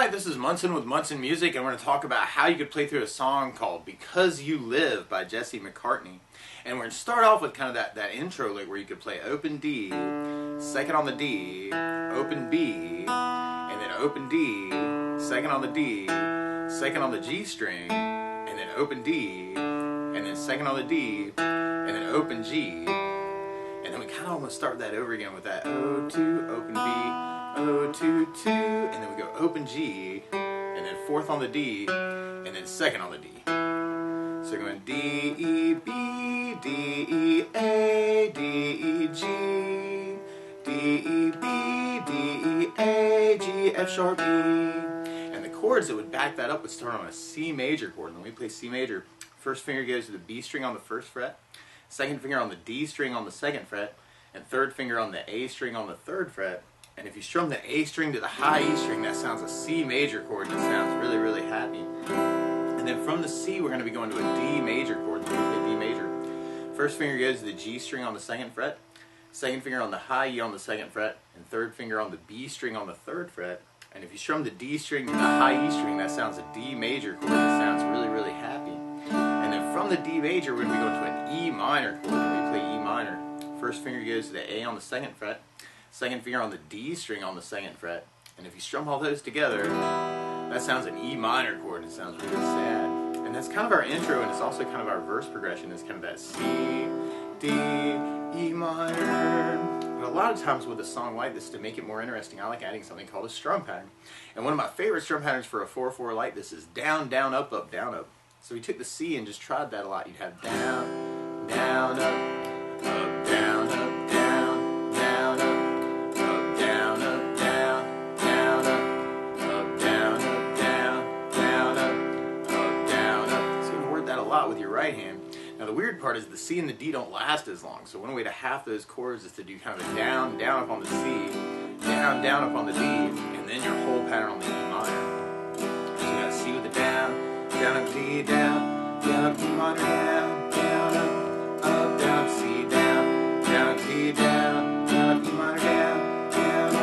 Hi, this is Munson with Munson Music, and we're going to talk about how you could play through a song called Because You Live by McCartney. And we're going to start off with kind of that intro lick where you could play open D, second on the D, open B, and then open D, second on the D, second on the G string, and then open D, and then second on the D, and then open G. And then we kind of almost start that over again with that O2, open B, O2, 2, and then we go open G, and then fourth on the D, and then second on the D. So we're going D, E, B, D, E, A, D, E, G, D, E, B, D, E, A, G, F sharp, E. And the chords that would back that up would start on a C major chord. And when we play C major, first finger goes to the B string on the first fret, second finger on the D string on the second fret, and third finger on the A string on the third fret. And if you strum the A string to the high E string, that sounds a C major chord, and it sounds really, really happy. And then from the C, we're going to be going to a D major chord. So we play D major. First finger goes to the G string on the second fret, second finger on the high E on the second fret, and third finger on the B string on the third fret. And if you strum the D string to the high E string, that sounds a D major chord, and it sounds really, really happy. And then from the D major, we're going to be going to an E minor chord. When we play E minor, first finger goes to the A on the second fret, second finger on the D string on the second fret, and if you strum all those together, that sounds an E minor chord, and it sounds really sad. And that's kind of our intro, and it's also kind of our verse progression. It's kind of that C, D, E minor. And a lot of times with a song like this, to make it more interesting, I like adding something called a strum pattern. And one of my favorite strum patterns for a 4/4 like this is down, down, up, up, down, up. So we took the C and just tried that a lot. You'd have down, down, up, up, down, up, down, down, up. With your right hand. Now the weird part is the C and the D don't last as long, so one way to half those chords is to do kind of a down, down up on the C, down, down up on the D, and then your whole pattern on the E minor. So you got C with the down, down up D, down, down up E minor, down, down up, down, C, down, down up D, down, down up E minor, down, down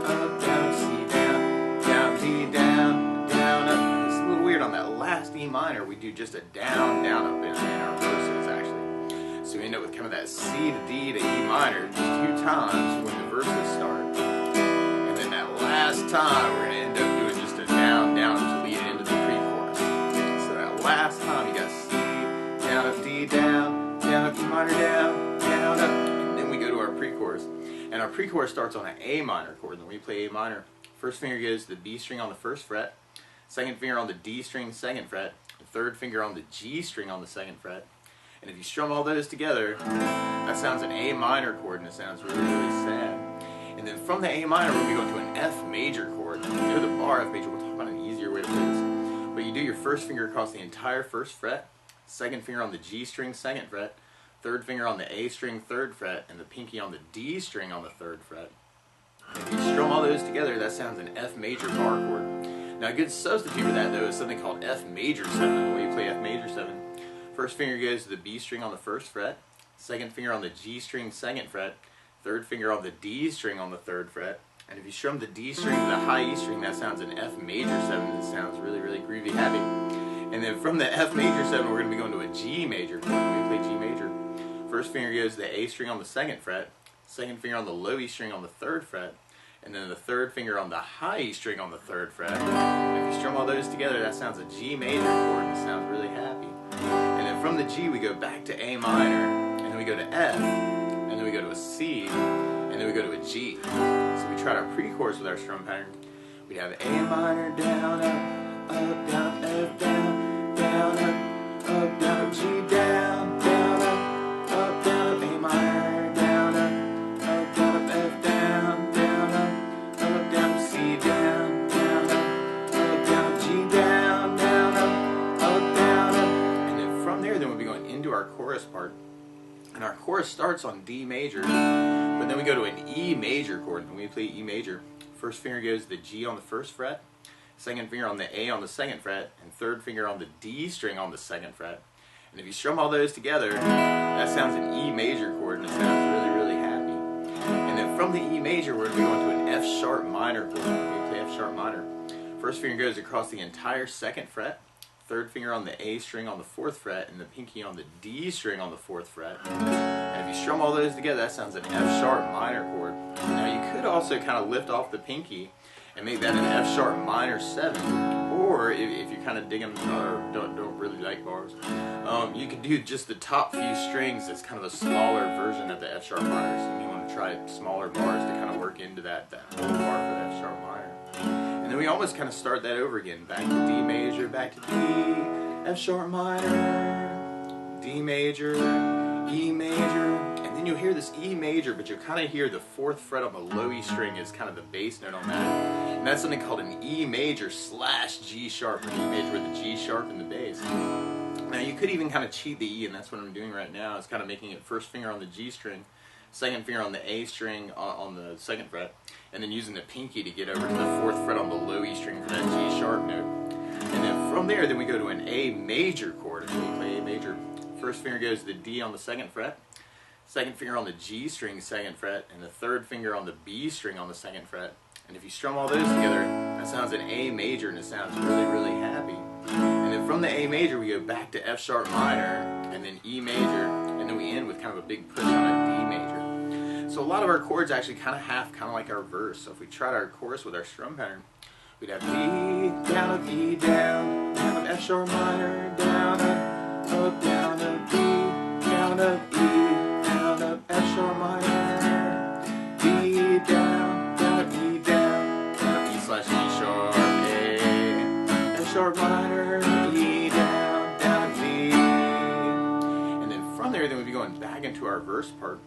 up, down, C, down, down D, down, down up. It's a little weird on that last E minor. We do just a down, down up in our verses actually. So we end up with kind of that C to D to E minor just 2 times when the verses start. And then that last time we're going to end up doing just a down, down to lead into the pre-chorus. So that last time you got C, down up D, down, down up E minor, down, down up. And then we go to our pre-chorus. And our pre-chorus starts on an A minor chord. When we play A minor, first finger goes to the B string on the first fret, second finger on the D string, second fret, the third finger on the G string on the second fret. And if you strum all those together, that sounds an A minor chord, and it sounds really, really sad. And then from the A minor, we'll be going to an F major chord. And when you go to the bar F major, we'll talk about an easier way to play this. But you do your first finger across the entire first fret, second finger on the G string, second fret, third finger on the A string, third fret, and the pinky on the D string on the third fret. And if you strum all those together, that sounds an F major bar chord. Now a good substitute for that though is something called F major 7, the way you play F major 7. First finger goes to the B string on the first fret, second finger on the G string, second fret, third finger on the D string on the third fret, and if you strum the D string to the high E string, that sounds an F major 7, and it sounds really, really groovy happy. And then from the F major 7, we're going to be going to a G major chord. When we play G major, first finger goes to the A string on the second fret, second finger on the low E string on the third fret, and then the third finger on the high E string on the third fret. And if you strum all those together, that sounds a G major chord, and it sounds really happy. And then from the G, we go back to A minor, and then we go to F, and then we go to a C, and then we go to a G. So we tried our pre-chorus with our strum pattern. We'd have A minor, down, up, down, F, down, down, up, down, G, down, down, up, down, up, A minor, down, up, down, up, F, down, down, up, down, C, down, down, down, G, down, down, up, down, up. And then from there, then we'll be going into our chorus part. And our chorus starts on D major, but then we go to an E major chord. When we play E major, first finger goes to the G on the first fret, second finger on the A on the second fret, and third finger on the D string on the second fret. And if you strum all those together, that sounds an E major chord, and it sounds really, really happy. And then from the E major, we're going to go into an F sharp minor chord. We play F sharp minor. First finger goes across the entire 2nd fret, third finger on the A string on the 4th fret, and the pinky on the D string on the 4th fret. And if you strum all those together, that sounds an F sharp minor chord. Now you could also kind of lift off the pinky and make that an F sharp minor 7, or if you're kind of digging or don't really like bars, you could do just the top few strings as kind of a smaller version of the F sharp minor. So you want to try smaller bars to kind of work into that whole bar for the F sharp minor. And then we almost kind of start that over again. Back to D major, back to D, F sharp minor, D major, E major, and then you'll hear this E major, but you'll kind of hear the 4th fret on the low E string is kind of the bass note on that. And that's something called an E major slash G sharp, or E major with the G sharp in the bass. Now you could even kind of cheat the E, and that's what I'm doing right now. It's kind of making it first finger on the G string, second finger on the A string on the 2nd fret, and then using the pinky to get over to the 4th fret on the low E string for that G sharp note. And then from there, then we go to an A major chord. If we play A major, first finger goes to the D on the 2nd fret, second finger on the G string 2nd fret, and the third finger on the B string on the 2nd fret. And if you strum all those together, that sounds an A major, and it sounds really, really happy. And then from the A major, we go back to F sharp minor, and then E major, and then we end with kind of a big push on a D major. So a lot of our chords actually kind of like our verse. So if we tried our chorus with our strum pattern, we'd have D, down, up, E, down, up, F sharp minor, down, up, down, up, D, down, up, E, down, up, F sharp minor, D, down, up, E, down, up, E slash G sharp, A, F sharp minor, E, down, up, D. And then from there, then we'd be going back into our verse part.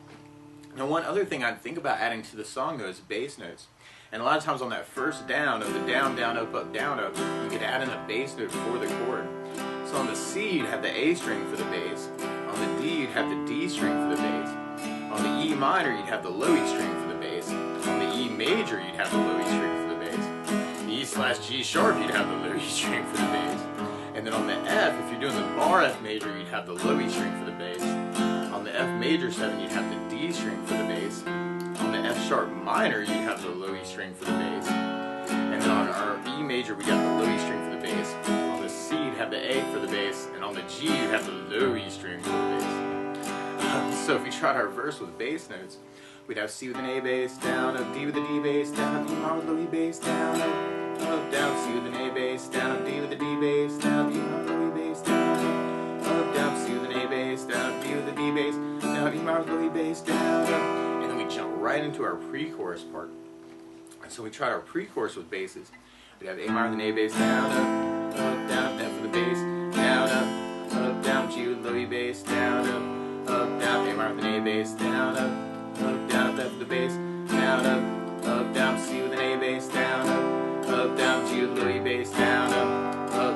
Now one other thing I'd think about adding to the song though is bass notes. And a lot of times on that first down of the down, down, up, down, up, you could add in a bass note for the chord. So on the C you'd have the A string for the bass, on the D you'd have the D string for the bass, on the E minor you'd have the low E string for the bass, on the E major you'd have the low E string for the bass, E slash G sharp you'd have the low E string for the bass, and then on the F, if you're doing the bar F major, you'd have the low E string for the bass. On the F major 7, you'd have the D string for the bass. On the F sharp minor, you'd have the low E string for the bass. And then on our E major, we got the low E string for the bass. On the C, you'd have the A for the bass. And on the G, you'd have the low E string for the bass. So if we tried our verse with bass notes, we'd have C with an A bass, down, up, D with a D bass, down, up, E minor with low E bass, down, up, down, C with an A bass, down, up, D with a D bass, down, up, E minor with low E bass, down, up, down, C with an A bass, down, up, D with a D bass, down, E minor with low E bass, down, up, and then we jump right into our pre-chorus part. And so we tried our pre-chorus with basses. We'd have A minor with an A bass, down, up, down, F with the bass, down, up, down, G with low E bass, down, up, down, A minor with an A bass, down, up, down, F with the bass, down, down, C with an A bass, down, down, G with low E bass, down,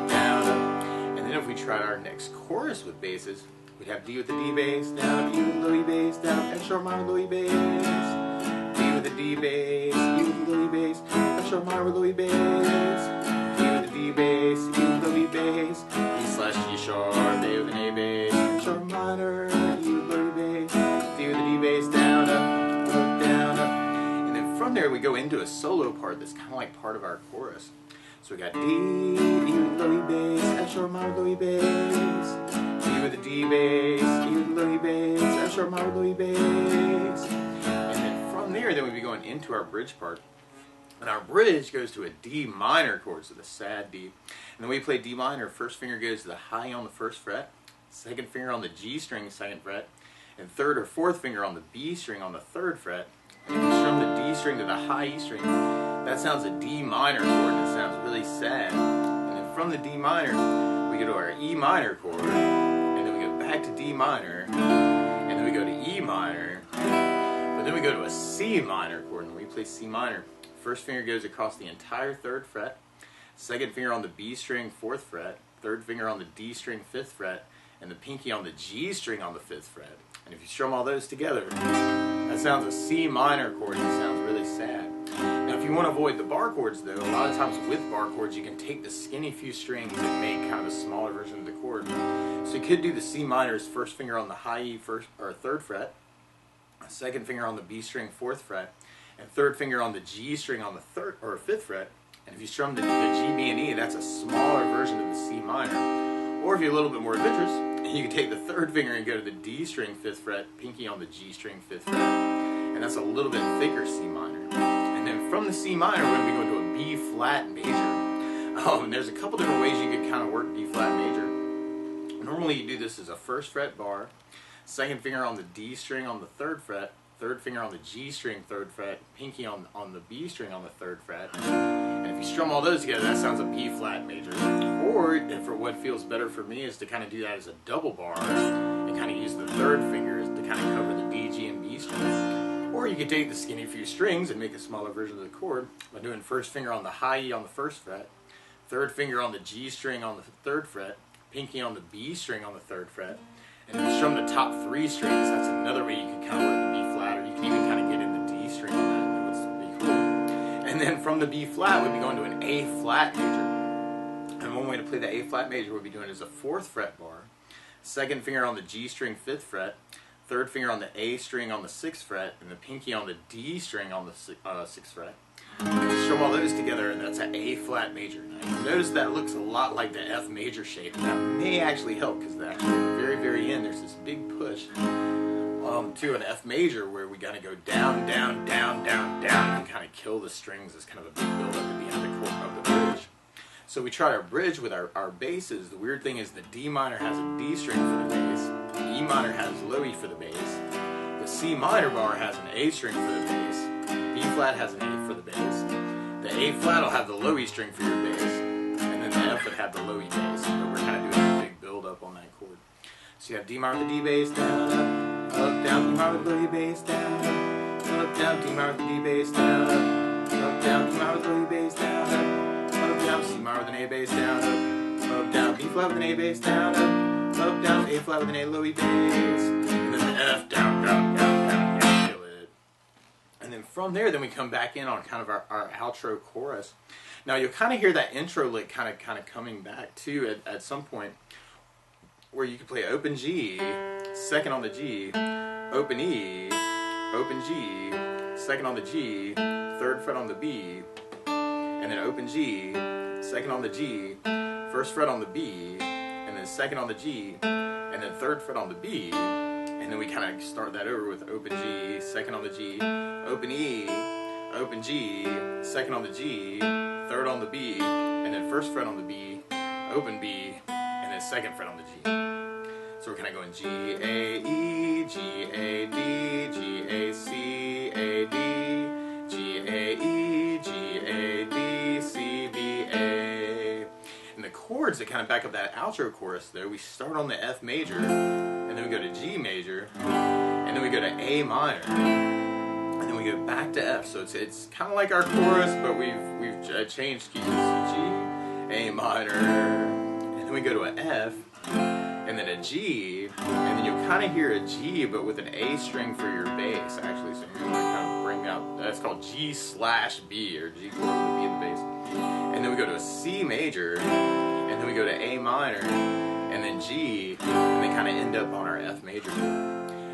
down, and then if we tried our next chorus with basses, we'd have D with the D bass, down, E with low E bass, down, F sharp minor with low E bass, D with the D bass, E with the low E bass, F sharp minor with low E bass, D with the D bass, E with low E bass, E slash G sharp, A with an A bass, F sharp minor, E with low E bass, D with the D bass, down, down, and then from there we go into a solo part that's kind of like part of our chorus. So we got D, E with low E bass, F sharp minor with low E bass, D with the D bass, E with low E bass, F sharp minor with low E bass, and then from there, then we'd be going into our bridge part. And our bridge goes to a D minor chord, so the sad D. And then we play D minor, first finger goes to the high on the 1st fret, second finger on the G string 2nd fret, and third or 4th finger on the B string on the 3rd fret. And if you strum the D string to the high E string, that sounds a D minor chord, and it sounds really sad. And then from the D minor, we go to our E minor chord, and then we go back to D minor, and then we go to E minor, but then we go to a C minor chord, and we play C minor. First finger goes across the entire 3rd fret, second finger on the B string 4th fret, third finger on the D string 5th fret, and the pinky on the G string on the 5th fret. And if you strum all those together, that sounds a C minor chord, and it sounds really sad. Now if you want to avoid the bar chords though, a lot of times with bar chords you can take the skinny few strings and make kind of a smaller version of the chord. So you could do the C minor as first finger on the high E 3rd fret, second finger on the B string 4th fret, and third finger on the G string on the 3rd or 5th fret, And if you strum the G, B, and E, that's a smaller version of the C minor. Or if you're a little bit more adventurous, you can take the third finger and go to the D string 5th fret, pinky on the G string 5th fret. And that's a little bit thicker C minor. And then from the C minor, we're going to be going to a B flat major. And there's a couple different ways you can kind of work B flat major. Normally you do this as a 1st fret bar, 2nd finger on the D string on the 3rd fret, 3rd finger on the G string 3rd fret, pinky on the B string on the 3rd fret. And if you strum all those together, that sounds a B flat major. Or for what feels better for me is to kind of do that as a double bar and kind of use the 3rd finger to kind of cover the D, G, and B strings. Or you could take the skinny few strings and make a smaller version of the chord by doing 1st finger on the high E on the 1st fret, 3rd finger on the G string on the 3rd fret, pinky on the B string on the 3rd fret. And if you strum the top 3 strings, that's another way you can kind of work the B flat, or you can even kind of get in the D string on that, and that would be cool. And then from the B flat, we'd be going to an A flat major. And one way to play the A flat major we'd be doing is a 4th fret bar, 2nd finger on the G string 5th fret, 3rd finger on the A string on the 6th fret, and the pinky on the D string on the 6th fret. And strum all those together, and that's an A flat major. Now you notice that looks a lot like the F major shape, and that may actually help because actually at the very, very end there's this big push to an F major where we gotta go down, down, down, down, down, and kind of kill the strings as kind of a big build up at the end of the bridge. So we tried our bridge with our basses. The weird thing is the D minor has a D string for the bass, the E minor has low E for the bass, the C minor bar has an A string for the bass, B flat has an A for the bass, the A flat will have the low E string for your bass, and then the F would have the low E bass. So we're kind of doing a big build up on that chord. So you have D minor with the D bass, down, up, down, D minor with the low E bass, down, up, down, D minor with the D bass, down, up, down, D minor with the low E bass, down, up, down, C minor with an A bass, down, up, down, B flat with an A bass, down, up, down, A flat with an A low E bass, and then the F, down, down, down, down, down, kill it. And then from there, then we come back in on kind of our outro chorus. Now you'll kind of hear that intro lick kind of coming back too at some point, where you can play open G, 2nd on the G, open E, open G, 2nd on the G, 3rd fret on the B, and then open G, 2nd on the G, 1st fret on the B, and then 2nd on the G, and then 3rd fret on the B, and then we kind of start that over with open G, 2nd on the G, open E, open G, 2nd on the G, 3rd on the B, and then 1st fret on the B, open B, and then 2nd fret on the G. So we're kind of going G, A, E, G, A, D, G, A, C, A, D, G, A, E, G, A, D, C, B, A. And the chords that kind of back up that outro chorus there, we start on the F major, and then we go to G major, and then we go to A minor, and then we go back to F. So it's kind of like our chorus, but we've changed keys. G, A minor, and then we go to an F, and then a G, and then you'll kind of hear a G, but with an A string for your bass, actually. So you're going to kind of bring out, that's called G/B, or G chord with B in the bass. And then we go to a C major, and then we go to A minor, and then G, and they kind of end up on our F major.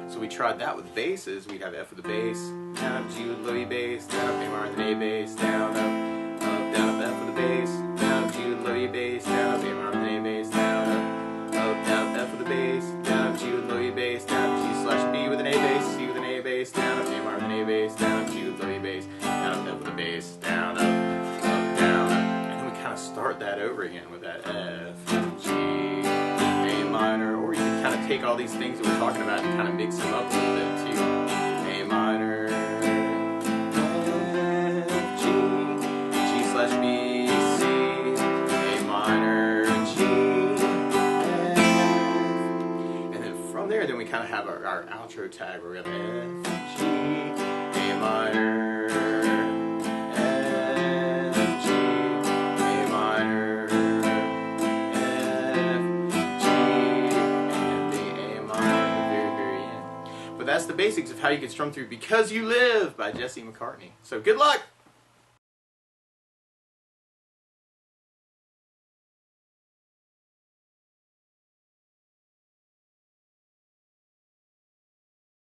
So we tried that with basses. We'd have F with the bass, down up G with low E bass, down up A minor with an A bass, down up, down up F with the bass, down up G with low E bass, down up A minor with an A bass, down up, down up F with the bass, down up G with low E bass, down up G/B with an A bass, C with an A bass, down up A minor with an A bass, down up G with low E bass, down up F with the bass, down up, down up, and then we kind of start that over again with that F, G, A minor, or you can kind of take all these things that we're talking about and kind of mix them up a little bit too. A minor, F, G, G/B, C, A minor, G, F, and then from there, then we kind of have our outro tag where we have F, G, A minor, F, G, A minor, F, G, and the A minor at the very, very end. But that's the basics of how you can strum through Because You Live by Jesse McCartney. So good luck!